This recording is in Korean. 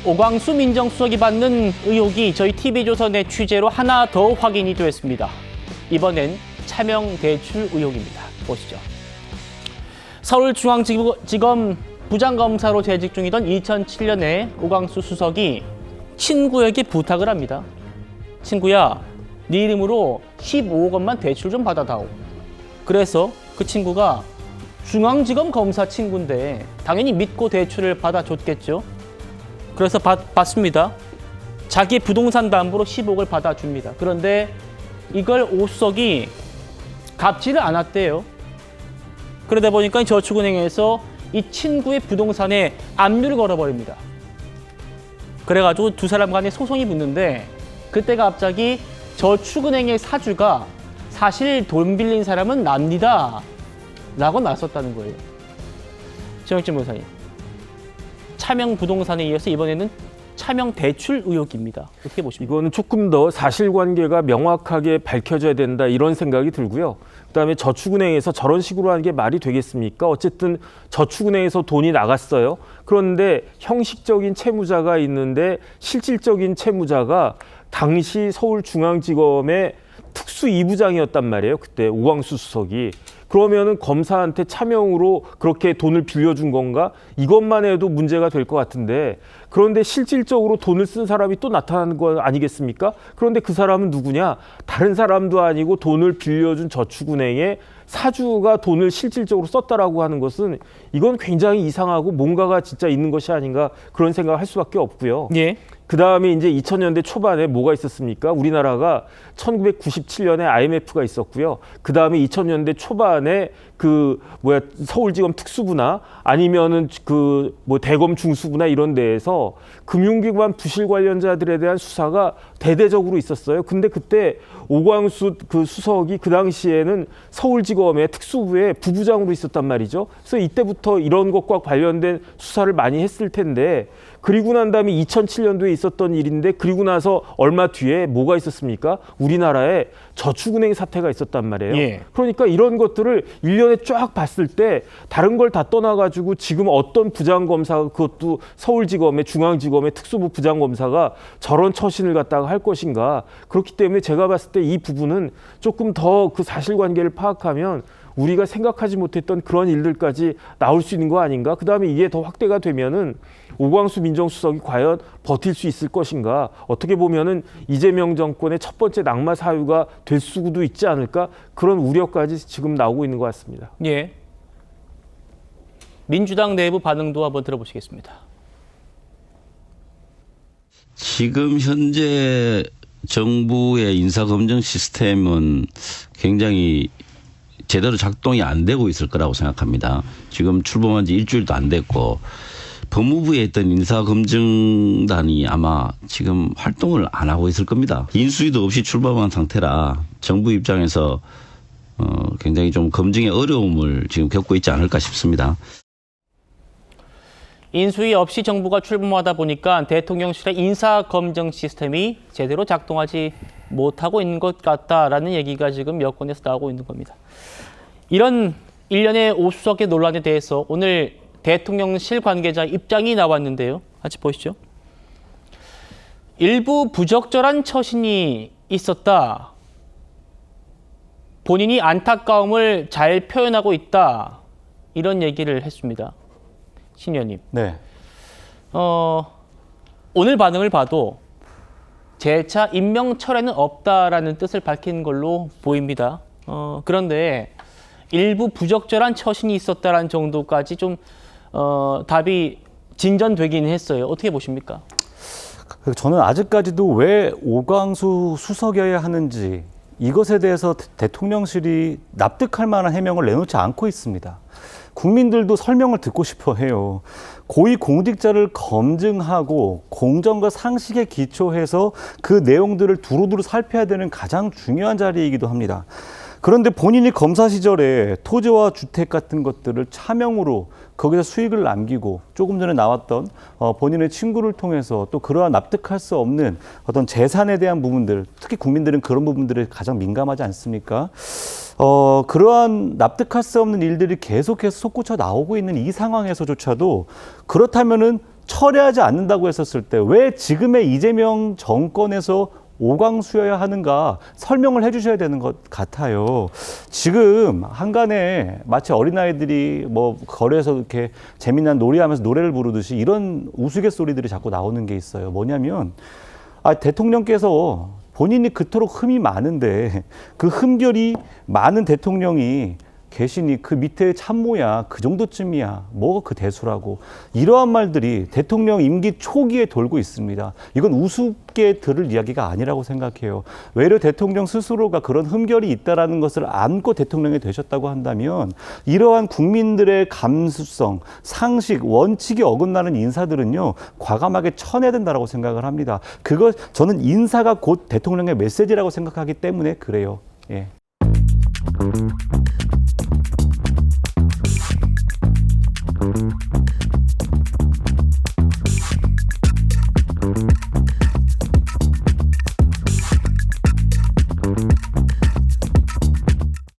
오광수 민정수석이 받는 의혹이 저희 TV조선의 취재로 하나 더 확인이 됐습니다. 이번엔 차명 대출 의혹입니다. 보시죠. 서울중앙지검 부장검사로 재직 중이던 2007년에 오광수 수석이 친구에게 부탁을 합니다. 친구야, 네 이름으로 15억 원만 대출 좀 받아다오. 그래서 그 친구가 중앙지검 검사 친구인데 당연히 믿고 대출을 받아줬겠죠. 그래서 받습니다. 자기 부동산 담보로 10억을 받아줍니다. 그런데 이걸 오 수석이 갚지를 않았대요. 그러다 보니까 저축은행에서 이 친구의 부동산에 압류를 걸어버립니다. 그래가지고 두 사람 간에 소송이 붙는데 그때 갑자기 저축은행의 사주가 사실 돈 빌린 사람은 납니다 라고 나섰다는 거예요. 정혁진 변호사님, 차명 부동산에 이어서 이번에는 차명 대출 의혹입니다. 어떻게 보십니까? 이거는 조금 더 사실관계가 명확하게 밝혀져야 된다 이런 생각이 들고요. 그다음에 저축은행에서 저런 식으로 하는 게 말이 되겠습니까? 어쨌든 저축은행에서 돈이 나갔어요. 그런데 형식적인 채무자가 있는데 실질적인 채무자가 당시 서울중앙지검의 특수 2부장이었단 말이에요. 그때 오광수 수석이. 그러면은 검사한테 차명으로 그렇게 돈을 빌려준 건가? 이것만 해도 문제가 될 것 같은데, 그런데 실질적으로 돈을 쓴 사람이 또 나타나는 거 아니겠습니까? 그런데 그 사람은 누구냐? 다른 사람도 아니고 돈을 빌려준 저축은행의 사주가 돈을 실질적으로 썼다라고 하는 것은 이건 굉장히 이상하고 뭔가가 진짜 있는 것이 아닌가 그런 생각을 할 수밖에 없고요. 예. 그 다음에 이제 2000년대 초반에 뭐가 있었습니까? 우리나라가 1997년에 IMF가 있었고요. 그 다음에 2000년대 초반에 서울지검 특수부나 아니면은 대검 중수부나 이런 데에서 금융기관 부실 관련자들에 대한 수사가 대대적으로 있었어요. 근데 그때 오광수 수석이 그 당시에는 서울지검의 특수부의 부부장으로 있었단 말이죠. 그래서 이때부터 이런 것과 관련된 수사를 많이 했을 텐데, 그리고 난 다음에 2007년도에 있었던 일인데, 그리고 나서 얼마 뒤에 뭐가 있었습니까? 우리나라에 저축은행 사태가 있었단 말이에요. 예. 그러니까 이런 것들을 1년에 쫙 봤을 때 다른 걸 다 떠나가지고 지금 어떤 부장검사가, 그것도 서울지검의 중앙지검의 특수부 부장검사가 저런 처신을 갖다가 할 것인가. 그렇기 때문에 제가 봤을 때 이 부분은 조금 더 그 사실관계를 파악하면 우리가 생각하지 못했던 그런 일들까지 나올 수 있는 거 아닌가. 그다음에 이게 더 확대가 되면은 오광수 민정수석이 과연 버틸 수 있을 것인가. 어떻게 보면은 이재명 정권의 첫 번째 낙마 사유가 될 수도 있지 않을까. 그런 우려까지 지금 나오고 있는 것 같습니다. 예. 민주당 내부 반응도 한번 들어보시겠습니다. 지금 현재 정부의 인사검증 시스템은 굉장히 제대로 작동이 안 되고 있을 거라고 생각합니다. 지금 출범한 지 일주일도 안 됐고, 법무부에 있던 인사검증단이 아마 지금 활동을 안 하고 있을 겁니다. 인수위도 없이 출범한 상태라 정부 입장에서 굉장히 좀 검증의 어려움을 지금 겪고 있지 않을까 싶습니다. 인수위 없이 정부가 출범하다 보니까 대통령실의 인사검증 시스템이 제대로 작동하지 못하고 있는 것 같다라는 얘기가 지금 여권에서 나오고 있는 겁니다. 이런 일련의 오 수석의 논란에 대해서 오늘 대통령실 관계자 입장이 나왔는데요. 같이 보시죠. 일부 부적절한 처신이 있었다. 본인이 안타까움을 잘 표현하고 있다. 이런 얘기를 했습니다. 신 의원님. 네. 오늘 반응을 봐도 재차 임명 철회는 없다라는 뜻을 밝힌 걸로 보입니다. 그런데 일부 부적절한 처신이 있었다라는 정도까지 좀 답이 진전되긴 했어요. 어떻게 보십니까? 저는 아직까지도 왜 오광수 수석이어야 하는지 이것에 대해서 대통령실이 납득할 만한 해명을 내놓지 않고 있습니다. 국민들도 설명을 듣고 싶어 해요. 고위 공직자를 검증하고 공정과 상식에 기초해서 그 내용들을 두루두루 살펴야 되는 가장 중요한 자리이기도 합니다. 그런데 본인이 검사 시절에 토지와 주택 같은 것들을 차명으로 거기서 수익을 남기고 조금 전에 나왔던 본인의 친구를 통해서 또 그러한 납득할 수 없는 어떤 재산에 대한 부분들, 특히 국민들은 그런 부분들에 가장 민감하지 않습니까? 그러한 납득할 수 없는 일들이 계속해서 솟구쳐 나오고 있는 이 상황에서조차도 그렇다면은 철회하지 않는다고 했었을 때 왜 지금의 이재명 정권에서 오광수여야 하는가 설명을 해주셔야 되는 것 같아요. 지금 한간에 마치 어린아이들이 뭐 거리에서 이렇게 재미난 놀이하면서 노래를 부르듯이 이런 우스갯소리들이 자꾸 나오는 게 있어요. 뭐냐면 대통령께서 본인이 그토록 흠이 많은데 그 흠결이 많은 대통령이 계시니 그 밑에 참모야 그 정도쯤이야 뭐 그 대수라고 이러한 말들이 대통령 임기 초기에 돌고 있습니다. 이건 우습게 들을 이야기가 아니라고 생각해요. 외려 대통령 스스로가 그런 흠결이 있다라는 것을 안고 대통령이 되셨다고 한다면 이러한 국민들의 감수성, 상식, 원칙이 어긋나는 인사들은요 과감하게 쳐내야 된다라고 생각을 합니다. 저는 인사가 곧 대통령의 메시지라고 생각하기 때문에 그래요. 예.